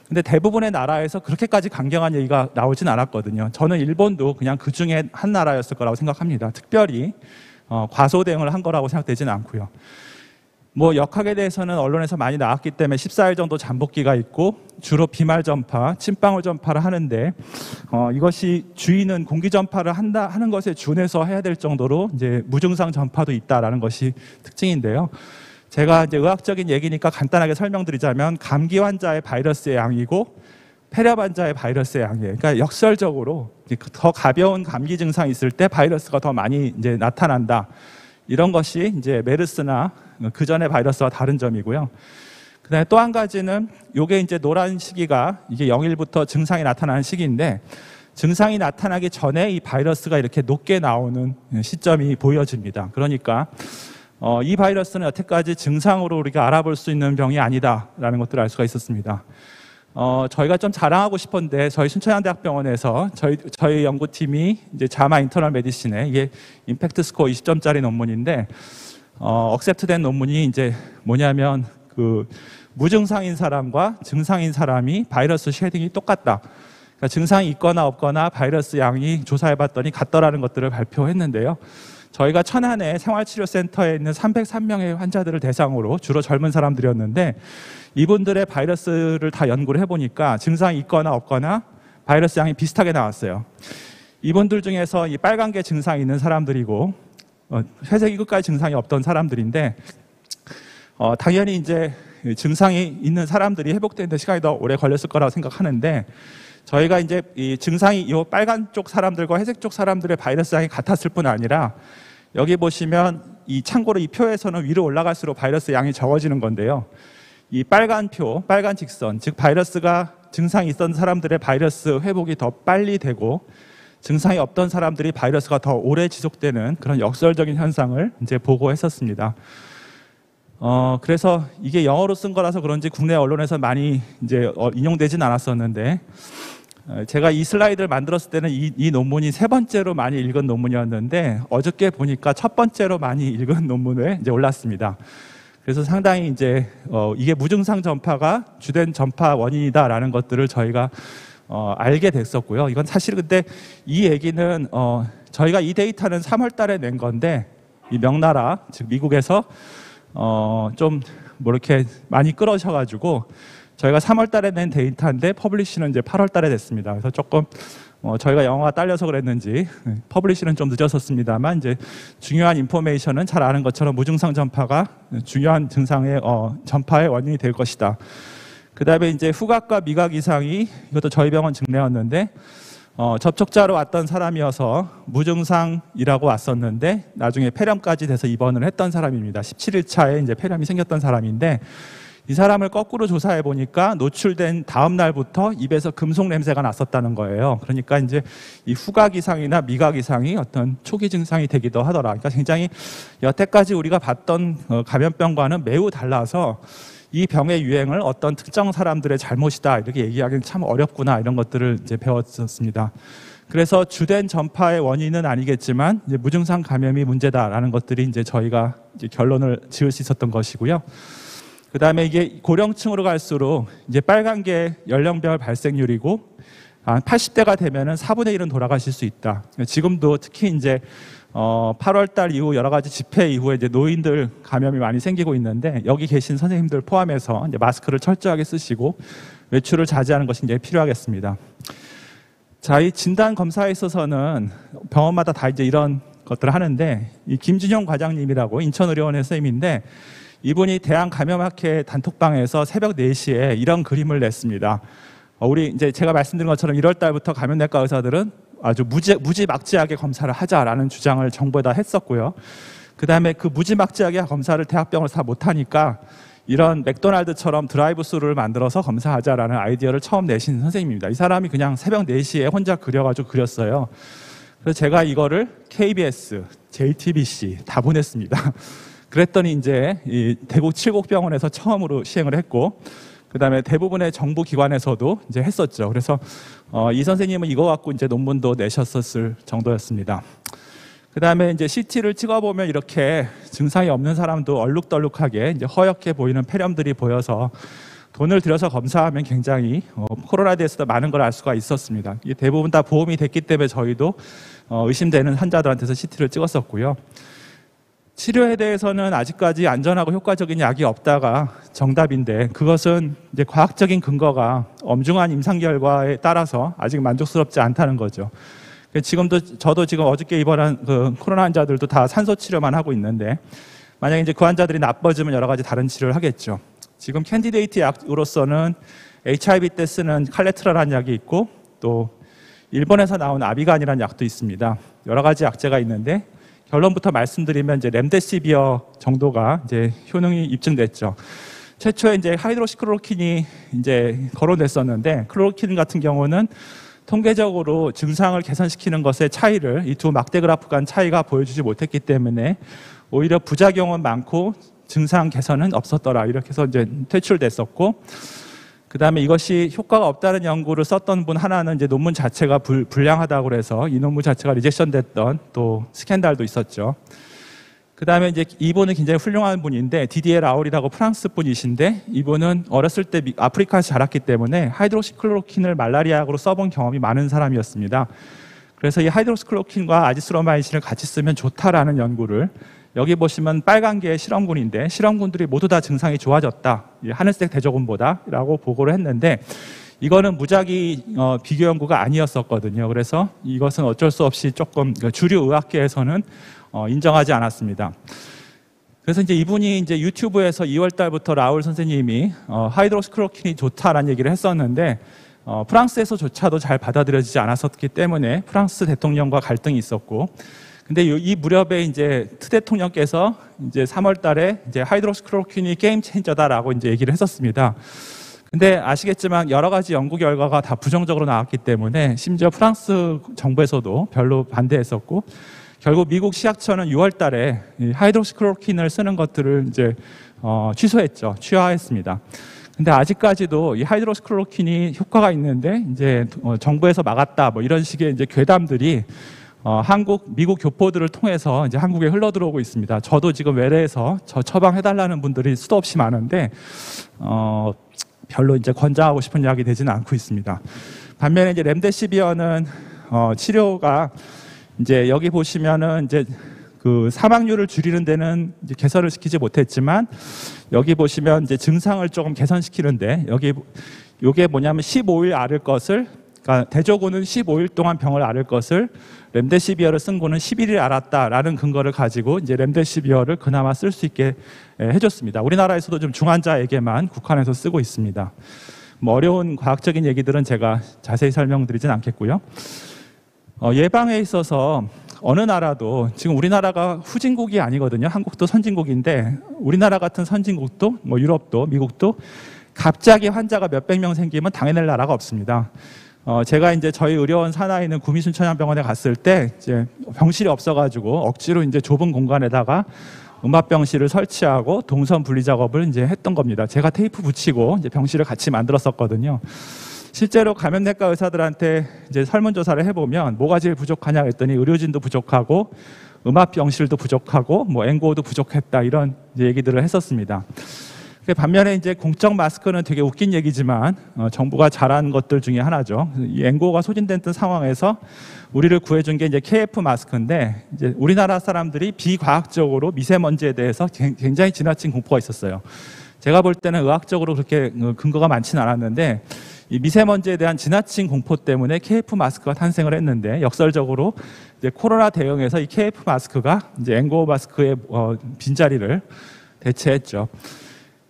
근데 대부분의 나라에서 그렇게까지 강경한 얘기가 나오진 않았거든요. 저는 일본도 그냥 그 중에 한 나라였을 거라고 생각합니다. 특별히 과소 대응을 한 거라고 생각되지는 않고요. 뭐 역학에 대해서는 언론에서 많이 나왔기 때문에 14일 정도 잠복기가 있고 주로 비말 전파, 침방울 전파를 하는데 이것이 주인은 공기 전파를 하는 것에 준해서 해야 될 정도로 이제 무증상 전파도 있다라는 것이 특징인데요. 제가 이제 의학적인 얘기니까 간단하게 설명드리자면 감기 환자의 바이러스의 양이고 폐렴 환자의 바이러스의 양이에요. 그러니까 역설적으로 더 가벼운 감기 증상이 있을 때 바이러스가 더 많이 이제 나타난다. 이런 것이 이제 메르스나 그 전의 바이러스와 다른 점이고요. 그다음에 또 한 가지는 이게 이제 노란 시기가 이게 0일부터 증상이 나타나는 시기인데 증상이 나타나기 전에 이 바이러스가 이렇게 높게 나오는 시점이 보여집니다. 그러니까 이 바이러스는 여태까지 증상으로 우리가 알아볼 수 있는 병이 아니다라는 것들을 알 수가 있었습니다. 저희가 좀 자랑하고 싶은데 저희 순천향대학병원에서 저희 연구팀이 이제 자마 인터널 메디신에 이게 임팩트 스코어 20점짜리 논문인데 억셉트된 논문이 이제 뭐냐면 그 무증상인 사람과 증상인 사람이 바이러스 쉐딩이 똑같다. 그러니까 증상이 있거나 없거나 바이러스 양이 조사해봤더니 같더라는 것들을 발표했는데요. 저희가 천안의 생활치료센터에 있는 303명의 환자들을 대상으로 주로 젊은 사람들이었는데 이분들의 바이러스를 다 연구를 해보니까 증상이 있거나 없거나 바이러스 양이 비슷하게 나왔어요. 이분들 중에서 이 빨간게 증상이 있는 사람들이고 회색이 끝까지 증상이 없던 사람들인데 당연히 이제 증상이 있는 사람들이 회복되는데 시간이 더 오래 걸렸을 거라고 생각하는데 저희가 이제 이 증상이 이 빨간 쪽 사람들과 회색 쪽 사람들의 바이러스 양이 같았을 뿐 아니라 여기 보시면 이 참고로 이 표에서는 위로 올라갈수록 바이러스 양이 적어지는 건데요. 이 빨간 표, 빨간 직선, 즉 바이러스가 증상이 있던 사람들의 바이러스 회복이 더 빨리 되고 증상이 없던 사람들이 바이러스가 더 오래 지속되는 그런 역설적인 현상을 이제 보고했었습니다. 그래서 이게 영어로 쓴 거라서 그런지 국내 언론에서 많이 이제 인용되진 않았었는데 제가 이 슬라이드를 만들었을 때는 이 논문이 세 번째로 많이 읽은 논문이었는데 어저께 보니까 첫 번째로 많이 읽은 논문에 이제 올랐습니다. 그래서 상당히 이제 이게 무증상 전파가 주된 전파 원인이다라는 것들을 저희가 알게 됐었고요. 이건 사실 근데 이 얘기는 저희가 이 데이터는 3월 달에 낸 건데 이 명나라 즉 미국에서 좀 뭐 이렇게 많이 끌어셔가지고 저희가 3월 달에 낸 데이터인데 퍼블리시는 이제 8월 달에 됐습니다. 그래서 조금 저희가 영어가 딸려서 그랬는지 퍼블리시는 좀 늦었었습니다만 이제 중요한 인포메이션은 잘 아는 것처럼 무증상 전파가 중요한 증상의 전파의 원인이 될 것이다. 그 다음에 이제 후각과 미각 이상이 이것도 저희 병원 증례였는데 접촉자로 왔던 사람이어서 무증상이라고 왔었는데 나중에 폐렴까지 돼서 입원을 했던 사람입니다. 17일 차에 이제 폐렴이 생겼던 사람인데 이 사람을 거꾸로 조사해 보니까 노출된 다음 날부터 입에서 금속 냄새가 났었다는 거예요. 그러니까 이제 이 후각 이상이나 미각 이상이 어떤 초기 증상이 되기도 하더라. 그러니까 굉장히 여태까지 우리가 봤던 감염병과는 매우 달라서 이 병의 유행을 어떤 특정 사람들의 잘못이다 이렇게 얘기하기는 참 어렵구나 이런 것들을 이제 배웠었습니다. 그래서 주된 전파의 원인은 아니겠지만 이제 무증상 감염이 문제다라는 것들이 이제 저희가 이제 결론을 지을 수 있었던 것이고요. 그 다음에 이게 고령층으로 갈수록 이제 빨간 게 연령별 발생률이고 80대가 되면은 4분의 1은 돌아가실 수 있다. 지금도 특히 이제 8월 달 이후 여러 가지 집회 이후에 이제 노인들 감염이 많이 생기고 있는데 여기 계신 선생님들 포함해서 이제 마스크를 철저하게 쓰시고 외출을 자제하는 것이 이제 필요하겠습니다. 자, 이 진단 검사에 있어서는 병원마다 다 이제 이런 것들을 하는데 이 김준영 과장님이라고 인천의료원의 선생님인데 이분이 대한감염학회 단톡방에서 새벽 4시에 이런 그림을 냈습니다. 우리 이제 제가 말씀드린 것처럼 1월 달부터 감염내과 의사들은 아주 무지막지하게 검사를 하자라는 주장을 정부에다 했었고요. 그 다음에 그 무지막지하게 검사를 대학병원에서 다 못하니까 이런 맥도날드처럼 드라이브스루를 만들어서 검사하자라는 아이디어를 처음 내신 선생님입니다. 이 사람이 그냥 새벽 4시에 혼자 그려가지고 그렸어요. 그래서 제가 이거를 KBS, JTBC 다 보냈습니다. 그랬더니 이제 이 대구 칠곡병원에서 처음으로 시행을 했고 그 다음에 대부분의 정부 기관에서도 이제 했었죠. 그래서 이 선생님은 이거 갖고 이제 논문도 내셨었을 정도였습니다. 그 다음에 이제 CT를 찍어보면 이렇게 증상이 없는 사람도 얼룩덜룩하게 이제 허옇게 보이는 폐렴들이 보여서 돈을 들여서 검사하면 굉장히 코로나에 대해서도 많은 걸 알 수가 있었습니다. 이게 대부분 다 보험이 됐기 때문에 저희도 의심되는 환자들한테서 CT를 찍었었고요. 치료에 대해서는 아직까지 안전하고 효과적인 약이 없다가 정답인데 그것은 이제 과학적인 근거가 엄중한 임상 결과에 따라서 아직 만족스럽지 않다는 거죠. 지금도 저도 지금 어저께 입원한 그 코로나 환자들도 다 산소 치료만 하고 있는데 만약에 이제 그 환자들이 나빠지면 여러 가지 다른 치료를 하겠죠. 지금 캔디데이트 약으로서는 HIV 때 쓰는 칼레트라라는 약이 있고 또 일본에서 나온 아비간이라는 약도 있습니다. 여러 가지 약제가 있는데 결론부터 말씀드리면 이제 렘데시비어 정도가 이제 효능이 입증됐죠. 최초에 이제 하이드로시클로로킨이 이제 거론됐었는데 클로로킨 같은 경우는 통계적으로 증상을 개선시키는 것의 차이를 이 두 막대 그래프 간 차이가 보여주지 못했기 때문에 오히려 부작용은 많고 증상 개선은 없었더라 이렇게 해서 이제 퇴출됐었고 그 다음에 이것이 효과가 없다는 연구를 썼던 분 하나는 이제 논문 자체가 불량하다고 그래서 이 논문 자체가 리젝션 됐던 또 스캔들도 있었죠. 그다음에 이제 이분은 굉장히 훌륭한 분인데 디디에 라울이라고 프랑스 분이신데 이분은 어렸을 때 아프리카에서 자랐기 때문에 하이드록시클로로킨을 말라리아약으로 써본 경험이 많은 사람이었습니다. 그래서 이 하이드록시클로로킨과 아지스로마이신을 같이 쓰면 좋다라는 연구를 여기 보시면 빨간 게 실험군인데 실험군들이 모두 다 증상이 좋아졌다. 하늘색 대조군보다라고 보고를 했는데 이거는 무작위 비교 연구가 아니었었거든요. 그래서 이것은 어쩔 수 없이 조금 주류 의학계에서는 인정하지 않았습니다. 그래서 이제 이분이 이제 유튜브에서 2월 달부터 라울 선생님이 하이드록시클로로킨이 좋다라는 얘기를 했었는데 프랑스에서조차도 잘 받아들여지지 않았었기 때문에 프랑스 대통령과 갈등이 있었고, 근데 이 무렵에 이제 트 대통령께서 이제 3월 달에 이제 하이드록시클로로킨이 게임 체인저다라고 이제 얘기를 했었습니다. 근데 아시겠지만 여러 가지 연구 결과가 다 부정적으로 나왔기 때문에 심지어 프랑스 정부에서도 별로 반대했었고, 결국 미국 식약처는 6월 달에 하이드록시클로로킨을 쓰는 것들을 이제 취소했죠. 취하했습니다. 근데 아직까지도 이 하이드록시클로로킨이 효과가 있는데 이제 정부에서 막았다 뭐 이런 식의 이제 괴담들이 미국 교포들을 통해서 이제 한국에 흘러 들어오고 있습니다. 저도 지금 외래에서 저 처방해달라는 분들이 수도 없이 많은데 별로 이제 권장하고 싶은 약이 되지는 않고 있습니다. 반면에 이제 렘데시비어는 치료가 이제 여기 보시면은 이제 그 사망률을 줄이는 데는 이제 개선을 시키지 못했지만 여기 보시면 이제 증상을 조금 개선시키는데 요게 뭐냐면 15일 앓을 것을, 그러니까 대조군은 15일 동안 병을 앓을 것을 렘데시비어를 쓴 거는 11일 앓았다라는 근거를 가지고 이제 렘데시비어를 그나마 쓸 수 있게 해줬습니다. 우리나라에서도 좀 중환자에게만 국한해서 쓰고 있습니다. 뭐 어려운 과학적인 얘기들은 제가 자세히 설명드리진 않겠고요. 예방에 있어서 어느 나라도, 지금 우리나라가 후진국이 아니거든요. 한국도 선진국인데 우리나라 같은 선진국도 뭐 유럽도 미국도 갑자기 환자가 몇백 명 생기면 당해낼 나라가 없습니다. 제가 이제 저희 의료원 산하에 있는 구미순천향병원에 갔을 때 이제 병실이 없어가지고 억지로 이제 좁은 공간에다가 음압병실을 설치하고 동선 분리 작업을 이제 했던 겁니다. 제가 테이프 붙이고 이제 병실을 같이 만들었었거든요. 실제로 감염내과 의사들한테 이제 설문조사를 해보면 뭐가 제일 부족하냐 했더니 의료진도 부족하고 음압병실도 부족하고 뭐 앵고도 부족했다 이런 이제 얘기들을 했었습니다. 반면에 이제 공적 마스크는 되게 웃긴 얘기지만 정부가 잘한 것들 중에 하나죠. 이 앵고가 소진됐던 상황에서 우리를 구해준 게 이제 KF 마스크인데 이제 우리나라 사람들이 비과학적으로 미세먼지에 대해서 굉장히 지나친 공포가 있었어요. 제가 볼 때는 의학적으로 그렇게 근거가 많지는 않았는데 이 미세먼지에 대한 지나친 공포 때문에 KF 마스크가 탄생을 했는데 역설적으로 이제 코로나 대응에서 이 KF 마스크가 이제 앵고 마스크의 빈자리를 대체했죠.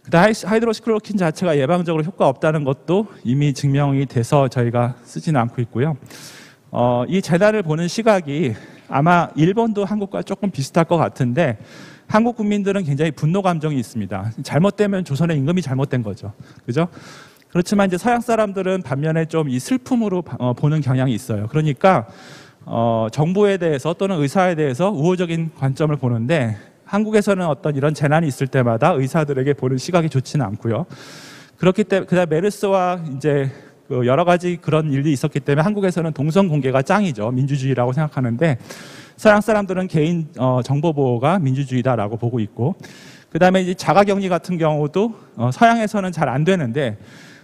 그다음 하이드록시클로로킨 자체가 예방적으로 효과 없다는 것도 이미 증명이 돼서 저희가 쓰지는 않고 있고요. 이 재단을 보는 시각이 아마 일본도 한국과 조금 비슷할 것 같은데 한국 국민들은 굉장히 분노 감정이 있습니다. 잘못되면 조선의 임금이 잘못된 거죠. 그죠? 그렇지만 이제 서양 사람들은 반면에 좀 이 슬픔으로 보는 경향이 있어요. 그러니까 정부에 대해서 또는 의사에 대해서 우호적인 관점을 보는데 한국에서는 어떤 이런 재난이 있을 때마다 의사들에게 보는 시각이 좋지는 않고요. 그렇기 때문에 그다음 메르스와 이제 여러 가지 그런 일이 있었기 때문에 한국에서는 동선 공개가 짱이죠. 민주주의라고 생각하는데 서양 사람들은 개인 정보 보호가 민주주의다라고 보고 있고, 그다음에 이제 자가격리 같은 경우도 서양에서는 잘 안 되는데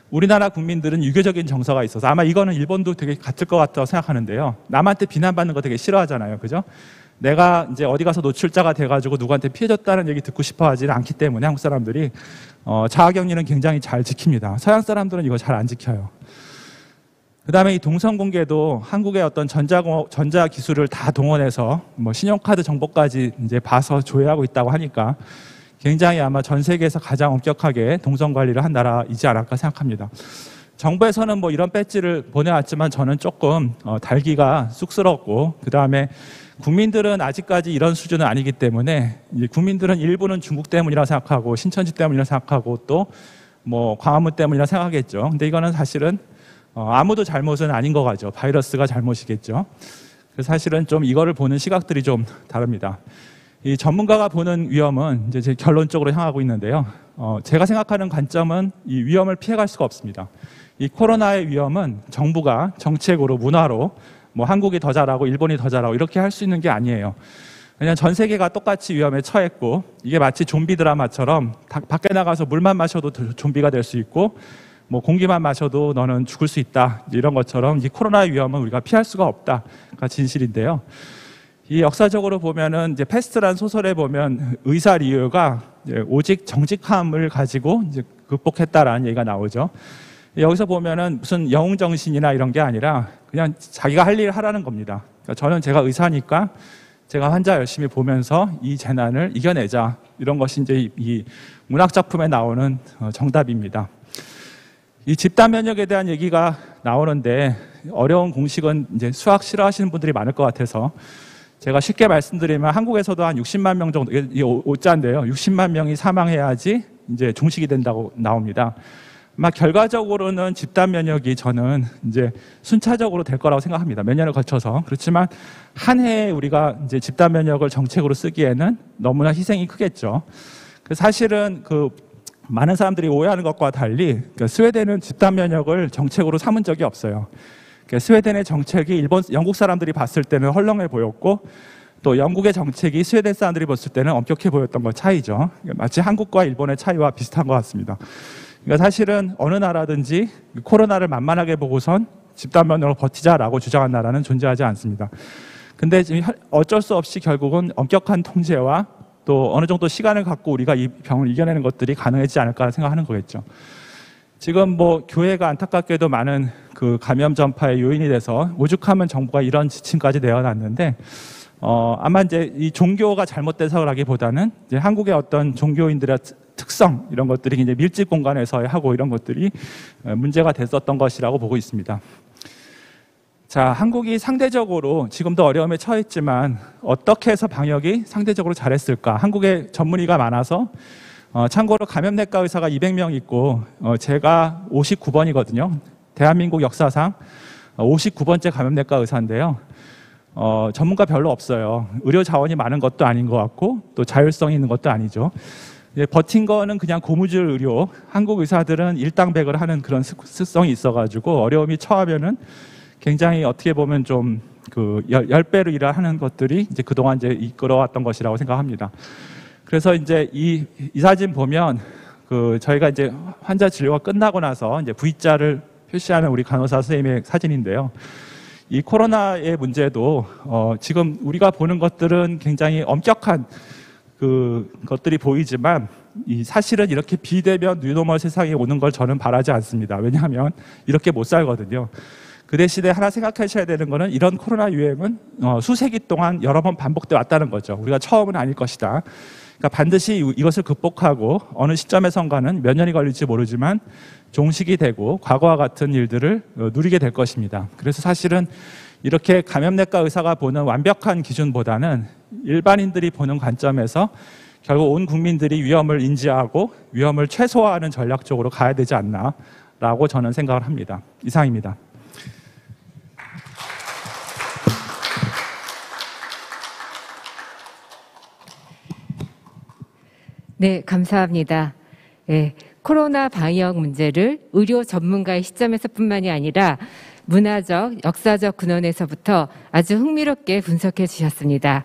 우리나라 국민들은 유교적인 정서가 있어서 아마 이거는 일본도 되게 같을 것 같다고 생각하는데요. 남한테 비난받는 거 되게 싫어하잖아요. 그죠? 내가 이제 어디 가서 노출자가 돼가지고 누구한테 피해줬다는 얘기 듣고 싶어 하지는 않기 때문에 한국 사람들이 자가격리는 굉장히 잘 지킵니다. 서양 사람들은 이거 잘 안 지켜요. 그 다음에 이 동선 공개도 한국의 어떤 전자 기술을 다 동원해서 뭐 신용카드 정보까지 이제 봐서 조회하고 있다고 하니까 굉장히 아마 전 세계에서 가장 엄격하게 동선 관리를 한 나라이지 않을까 생각합니다. 정부에서는 뭐 이런 배지를 보내왔지만 저는 조금 달기가 쑥스럽고, 그 다음에 국민들은 아직까지 이런 수준은 아니기 때문에 이제 국민들은 일부는 중국 때문이라 생각하고 신천지 때문이라 생각하고 또 뭐 광화문 때문이라 생각하겠죠. 근데 이거는 사실은 아무도 잘못은 아닌 것 같죠. 바이러스가 잘못이겠죠. 그래서 사실은 좀 이거를 보는 시각들이 좀 다릅니다. 이 전문가가 보는 위험은 이제 제 결론적으로 향하고 있는데요. 제가 생각하는 관점은 이 위험을 피해갈 수가 없습니다. 이 코로나의 위험은 정부가 정책으로 문화로 뭐 한국이 더 잘하고 일본이 더 잘하고 이렇게 할 수 있는 게 아니에요. 왜냐하면 전 세계가 똑같이 위험에 처했고 이게 마치 좀비 드라마처럼 밖에 나가서 물만 마셔도 좀비가 될 수 있고 뭐 공기만 마셔도 너는 죽을 수 있다 이런 것처럼 이 코로나의 위험은 우리가 피할 수가 없다가 진실인데요. 이 역사적으로 보면은 이제 패스트란 소설에 보면 의사 리유가 오직 정직함을 가지고 이제 극복했다라는 얘기가 나오죠. 여기서 보면은 무슨 영웅 정신이나 이런 게 아니라 그냥 자기가 할 일을 하라는 겁니다. 그러니까 저는 제가 의사니까 제가 환자 열심히 보면서 이 재난을 이겨내자 이런 것이 이제 이 문학 작품에 나오는 정답입니다. 이 집단 면역에 대한 얘기가 나오는데 어려운 공식은 이제 수학 싫어하시는 분들이 많을 것 같아서 제가 쉽게 말씀드리면 한국에서도 한 60만 명 정도, 이게 5자인데요. 60만 명이 사망해야지 이제 종식이 된다고 나옵니다. 아마 결과적으로는 집단 면역이 저는 이제 순차적으로 될 거라고 생각합니다. 몇 년을 거쳐서. 그렇지만 한 해에 우리가 이제 집단 면역을 정책으로 쓰기에는 너무나 희생이 크겠죠. 사실은 많은 사람들이 오해하는 것과 달리 스웨덴은 집단 면역을 정책으로 삼은 적이 없어요. 스웨덴의 정책이 영국 사람들이 봤을 때는 헐렁해 보였고 또 영국의 정책이 스웨덴 사람들이 봤을 때는 엄격해 보였던 것 차이죠. 마치 한국과 일본의 차이와 비슷한 것 같습니다. 그러니까 사실은 어느 나라든지 코로나를 만만하게 보고선 집단 면역으로 버티자라고 주장한 나라는 존재하지 않습니다. 근데 지금 어쩔 수 없이 결국은 엄격한 통제와 또 어느 정도 시간을 갖고 우리가 이 병을 이겨내는 것들이 가능하지 않을까 생각하는 거겠죠. 지금 뭐 교회가 안타깝게도 많은 감염 전파의 요인이 돼서 오죽하면 정부가 이런 지침까지 내어놨는데 아마 이제 이 종교가 잘못돼서라기보다는 이제 한국의 어떤 종교인들의 특성 이런 것들이 이제 밀집 공간에서 하고 이런 것들이 문제가 됐었던 것이라고 보고 있습니다. 자, 한국이 상대적으로 지금도 어려움에 처했지만 어떻게 해서 방역이 상대적으로 잘했을까? 한국에 전문의가 많아서 참고로 감염내과 의사가 200명 있고 제가 59번이거든요. 대한민국 역사상 59번째 감염내과 의사인데요. 전문가 별로 없어요. 의료 자원이 많은 것도 아닌 것 같고 또 자율성이 있는 것도 아니죠. 버틴 거는 그냥 고무줄 의료. 한국 의사들은 일당백을 하는 그런 습성이 있어가지고 어려움이 처하면은 굉장히 어떻게 보면 좀 10배로 일을 하는 것들이 이제 그동안 이제 이끌어왔던 것이라고 생각합니다. 그래서 이제 이 사진 보면 저희가 이제 환자 진료가 끝나고 나서 이제 V자를 표시하는 우리 간호사 선생님의 사진인데요. 이 코로나의 문제도 지금 우리가 보는 것들은 굉장히 엄격한 것들이 보이지만 사실은 이렇게 비대면 뉴노멀 세상에 오는 걸 저는 바라지 않습니다. 왜냐하면 이렇게 못 살거든요. 그 대신에 하나 생각하셔야 되는 거는 이런 코로나 유행은 수세기 동안 여러 번 반복돼 왔다는 거죠. 우리가 처음은 아닐 것이다. 그러니까 반드시 이것을 극복하고 어느 시점에선가는 몇 년이 걸릴지 모르지만 종식이 되고 과거와 같은 일들을 누리게 될 것입니다. 그래서 사실은 이렇게 감염내과 의사가 보는 완벽한 기준보다는 일반인들이 보는 관점에서 결국 온 국민들이 위험을 인지하고 위험을 최소화하는 전략 쪽으로 가야 되지 않나라고 저는 생각을 합니다. 이상입니다. 네, 감사합니다. 네, 코로나 방역 문제를 의료 전문가의 시점에서뿐만이 아니라 문화적, 역사적 근원에서부터 아주 흥미롭게 분석해 주셨습니다.